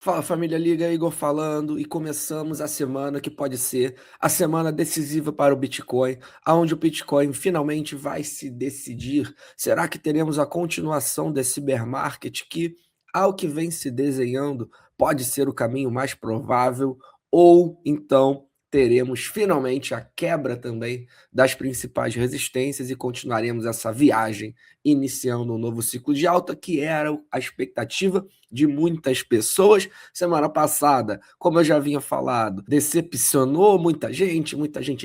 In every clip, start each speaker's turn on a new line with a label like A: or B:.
A: Fala família, Liga Igor falando e começamos a semana que pode ser a semana decisiva para o Bitcoin, aonde o Bitcoin finalmente vai se decidir. Será que teremos a continuação desse bear market que, ao que vem se desenhando, pode ser o caminho mais provável? Ou então teremos finalmente a quebra também das principais resistências e continuaremos essa viagem iniciando um novo ciclo de alta, que era a expectativa de muitas pessoas. Semana passada, como eu já havia falado, decepcionou muita gente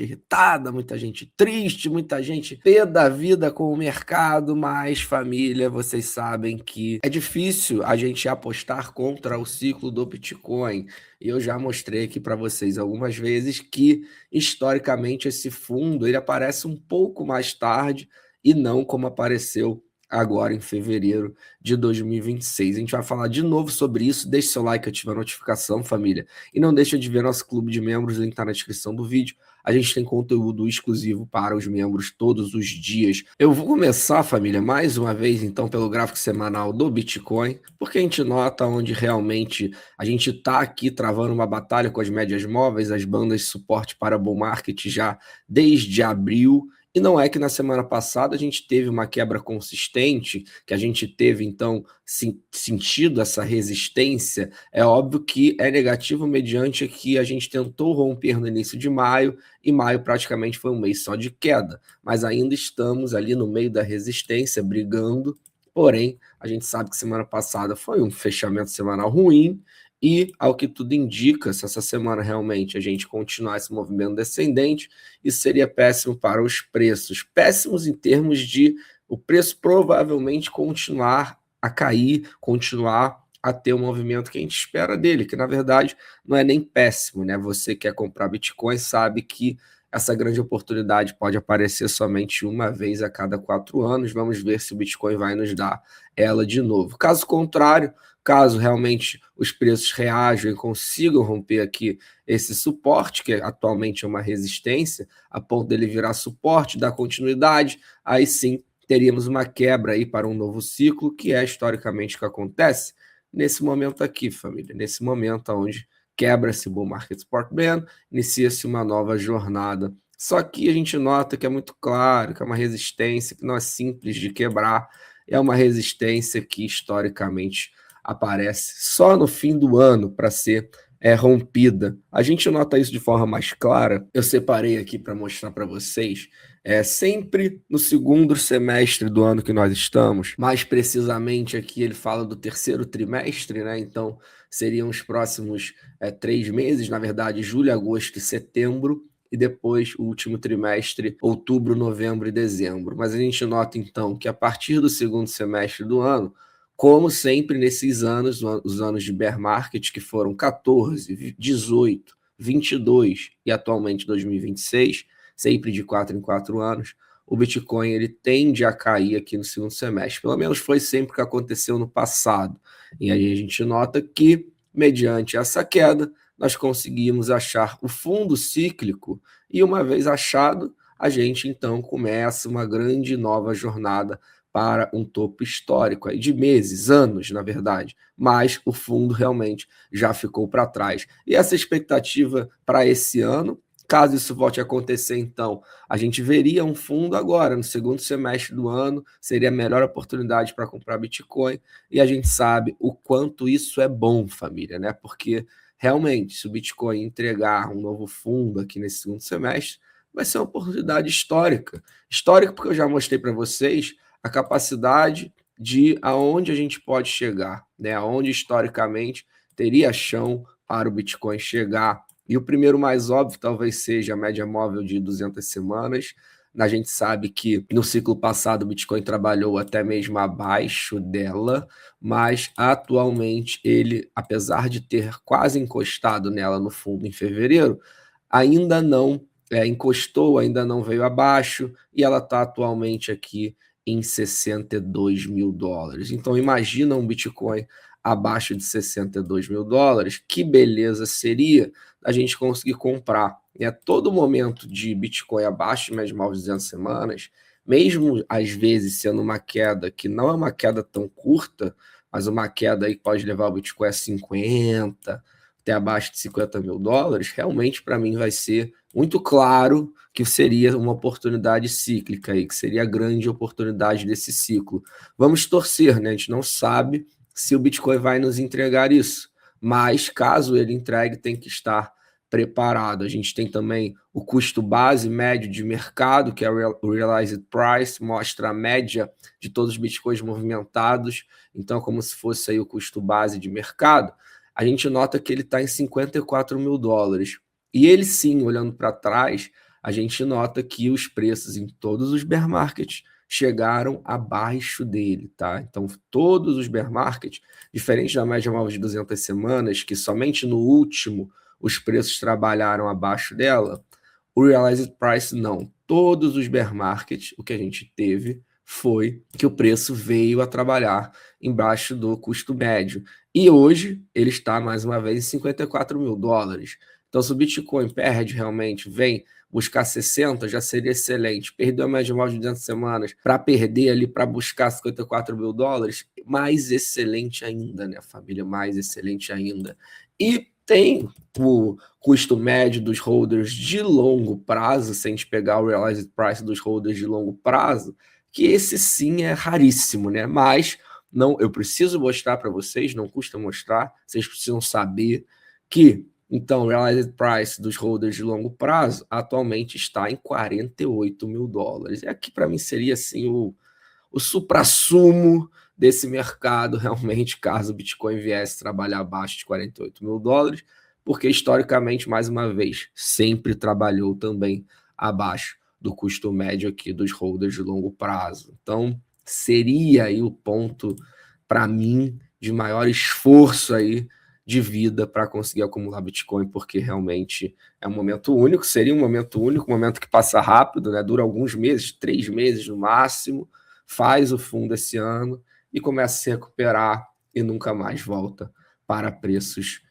A: irritada, muita gente triste, muita gente pé da vida com o mercado, mas família, vocês sabem que é difícil a gente apostar contra o ciclo do Bitcoin. E eu já mostrei aqui para vocês algumas vezes que historicamente esse fundo ele aparece um pouco mais tarde e não como apareceu agora em fevereiro de 2026. A gente vai falar de novo sobre isso. Deixe seu like, ative a notificação, família. E não deixe de ver nosso clube de membros, o link está na descrição do vídeo. A gente tem conteúdo exclusivo para os membros todos os dias. Eu vou começar, família, mais uma vez, então, pelo gráfico semanal do Bitcoin, porque a gente nota onde realmente a gente está aqui travando uma batalha com as médias móveis, as bandas de suporte para bull market já desde abril. E não é que na semana passada a gente teve uma quebra consistente, que a gente teve, então, sentido essa resistência. É óbvio que é negativo mediante que a gente tentou romper no início de maio, e maio praticamente foi um mês só de queda. Mas ainda estamos ali no meio da resistência, brigando. Porém, a gente sabe que semana passada foi um fechamento semanal ruim, e, ao que tudo indica, se essa semana realmente a gente continuar esse movimento descendente, isso seria péssimo para os preços. Péssimos em termos de o preço provavelmente continuar a cair, continuar a ter o movimento que a gente espera dele, que na verdade não é nem péssimo, né? Você que quer comprar Bitcoin sabe que essa grande oportunidade pode aparecer somente uma vez a cada 4 anos. Vamos ver se o Bitcoin vai nos dar ela de novo. Caso contrário, caso realmente os preços reajam e consigam romper aqui esse suporte, que atualmente é uma resistência, a ponto dele virar suporte, dar continuidade, aí sim teríamos uma quebra aí para um novo ciclo, que é historicamente o que acontece nesse momento aqui, família, nesse momento onde quebra-se o bull market support band, inicia-se uma nova jornada. Só que a gente nota que é muito claro que é uma resistência que não é simples de quebrar, é uma resistência que historicamente aparece só no fim do ano para ser rompida. A gente nota isso de forma mais clara. Eu separei aqui para mostrar para vocês. Sempre no segundo semestre do ano que nós estamos, mais precisamente aqui ele fala do terceiro trimestre, né? Então seriam os próximos 3 meses, na verdade, julho, agosto e setembro, e depois o último trimestre, outubro, novembro e dezembro. Mas a gente nota então que a partir do segundo semestre do ano, como sempre nesses anos, os anos de bear market, que foram 14, 18, 22 e atualmente 2026, sempre de 4 em 4 anos, o Bitcoin ele tende a cair aqui no segundo semestre. Pelo menos foi sempre o que aconteceu no passado. E aí a gente nota que, mediante essa queda, nós conseguimos achar o fundo cíclico, e uma vez achado, a gente então começa uma grande nova jornada para um topo histórico aí de meses, anos, na verdade, mas o fundo realmente já ficou para trás. E essa expectativa para esse ano, caso isso volte a acontecer, então, a gente veria um fundo agora, no segundo semestre do ano, seria a melhor oportunidade para comprar Bitcoin, e a gente sabe o quanto isso é bom, família, né? Porque realmente, se o Bitcoin entregar um novo fundo aqui nesse segundo semestre, vai ser uma oportunidade histórica. Histórica porque eu já mostrei para vocês a capacidade de aonde a gente pode chegar, né? Aonde historicamente teria chão para o Bitcoin chegar. E o primeiro mais óbvio talvez seja a média móvel de 200 semanas. A gente sabe que no ciclo passado o Bitcoin trabalhou até mesmo abaixo dela, mas atualmente ele, apesar de ter quase encostado nela no fundo em fevereiro, ainda não encostou, ainda não veio abaixo, e ela está atualmente aqui em 62 mil dólares. Então imagina um Bitcoin abaixo de 62 mil dólares, que beleza seria a gente conseguir comprar. Todo momento de Bitcoin abaixo de média móvel de 200 semanas, mesmo às vezes sendo uma queda que não é uma queda tão curta, mas uma queda aí que pode levar o Bitcoin a 50, até abaixo de 50 mil dólares, realmente para mim vai ser muito claro que seria uma oportunidade cíclica aí, que seria a grande oportunidade desse ciclo. Vamos torcer, né? A gente não sabe se o Bitcoin vai nos entregar isso, mas caso ele entregue, tem que estar preparado. A gente tem também o custo base médio de mercado, que é o Realized Price, mostra a média de todos os Bitcoins movimentados, então como se fosse aí o custo base de mercado. A gente nota que ele está em 54 mil dólares. E ele sim, olhando para trás, a gente nota que os preços em todos os bear markets chegaram abaixo dele, tá? Então, todos os bear markets, diferente da média móvel de 200 semanas, que somente no último os preços trabalharam abaixo dela, o Realized Price não. Todos os bear markets, o que a gente teve foi que o preço veio a trabalhar embaixo do custo médio. E hoje ele está, mais uma vez, em 54 mil dólares. Então, se o Bitcoin perde realmente, vem buscar 60, já seria excelente. Perdeu a média móvel de 200 semanas para perder ali, para buscar 54 mil dólares, mais excelente ainda, né, família? Mais excelente ainda. E tem o custo médio dos holders de longo prazo, se a gente pegar o Realized Price dos holders de longo prazo, que esse sim é raríssimo, né? Mas não, eu preciso mostrar para vocês, não custa mostrar, vocês precisam saber que, então, o Realized Price dos holders de longo prazo atualmente está em 48 mil dólares. E aqui para mim seria assim o suprassumo desse mercado, realmente, caso o Bitcoin viesse trabalhar abaixo de 48 mil dólares, porque historicamente, mais uma vez, sempre trabalhou também abaixo do custo médio aqui dos holders de longo prazo. Então, seria aí o ponto, para mim, de maior esforço aí de vida para conseguir acumular Bitcoin, porque realmente é um momento único, seria um momento único, um momento que passa rápido, né? Dura alguns meses, 3 meses no máximo, faz o fundo esse ano e começa a se recuperar e nunca mais volta para preços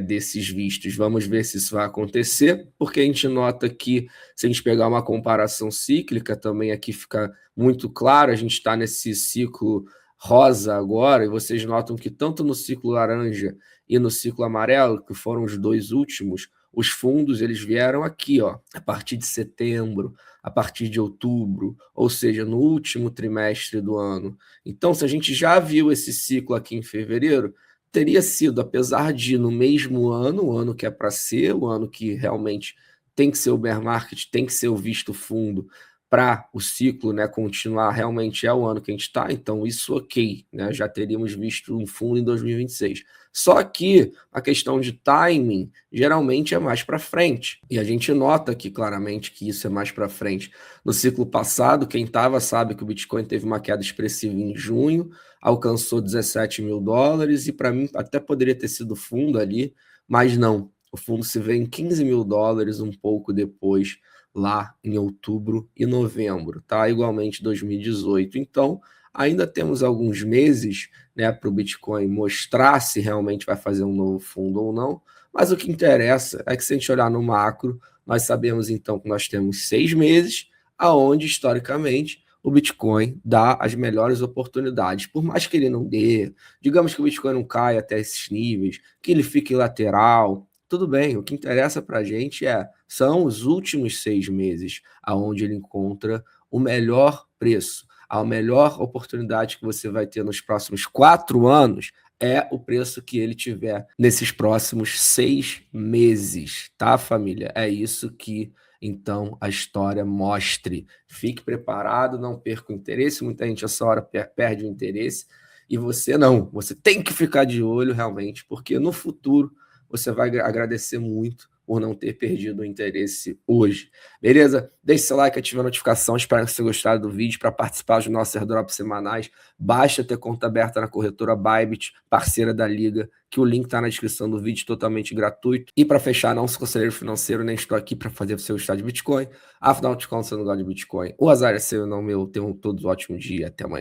A: desses vistos. Vamos ver se isso vai acontecer, porque a gente nota que, se a gente pegar uma comparação cíclica, também aqui fica muito claro, a gente está nesse ciclo rosa agora, e vocês notam que tanto no ciclo laranja e no ciclo amarelo, que foram os dois últimos, os fundos eles vieram aqui, ó, a partir de setembro, a partir de outubro, ou seja, no último trimestre do ano. Então, se a gente já viu esse ciclo aqui em fevereiro, teria sido, apesar de no mesmo ano, o ano que é para ser, o ano que realmente tem que ser o bear market, tem que ser o visto fundo para o ciclo, né, continuar, realmente é o ano que a gente está, então isso ok, né, já teríamos visto um fundo em 2026. Só que a questão de timing geralmente é mais para frente, e a gente nota aqui claramente que isso é mais para frente. No ciclo passado, quem estava sabe que o Bitcoin teve uma queda expressiva em junho, alcançou 17 mil dólares, e para mim até poderia ter sido fundo ali, mas não, o fundo se vê em 15 mil dólares um pouco depois, lá em outubro e novembro, tá? Igualmente 2018. Então, ainda temos alguns meses, né, para o Bitcoin mostrar se realmente vai fazer um novo fundo ou não, mas o que interessa é que, se a gente olhar no macro, nós sabemos então que nós temos 6 meses, aonde historicamente o Bitcoin dá as melhores oportunidades, por mais que ele não dê, digamos que o Bitcoin não caia até esses níveis, que ele fique lateral, tudo bem, o que interessa para a gente são os últimos 6 meses, aonde ele encontra o melhor preço. A melhor oportunidade que você vai ter nos próximos 4 anos é o preço que ele tiver nesses próximos 6 meses, tá, família? É isso que, então, a história mostre. Fique preparado, não perca o interesse. Muita gente essa hora perde o interesse, e você não. Você tem que ficar de olho, realmente, porque no futuro você vai agradecer muito por não ter perdido o interesse hoje. Beleza? Deixe seu like, ative a notificação. Espero que você tenha gostado do vídeo. Para participar dos nossos airdrops semanais, basta ter conta aberta na corretora Bybit, parceira da Liga, que o link está na descrição do vídeo, totalmente gratuito. E para fechar, não sou conselheiro financeiro, nem estou aqui para fazer você gostar de Bitcoin. Afinal de contas, eu não gosto de Bitcoin. O azar é seu, não meu. Tenham todos um ótimo dia. Até amanhã.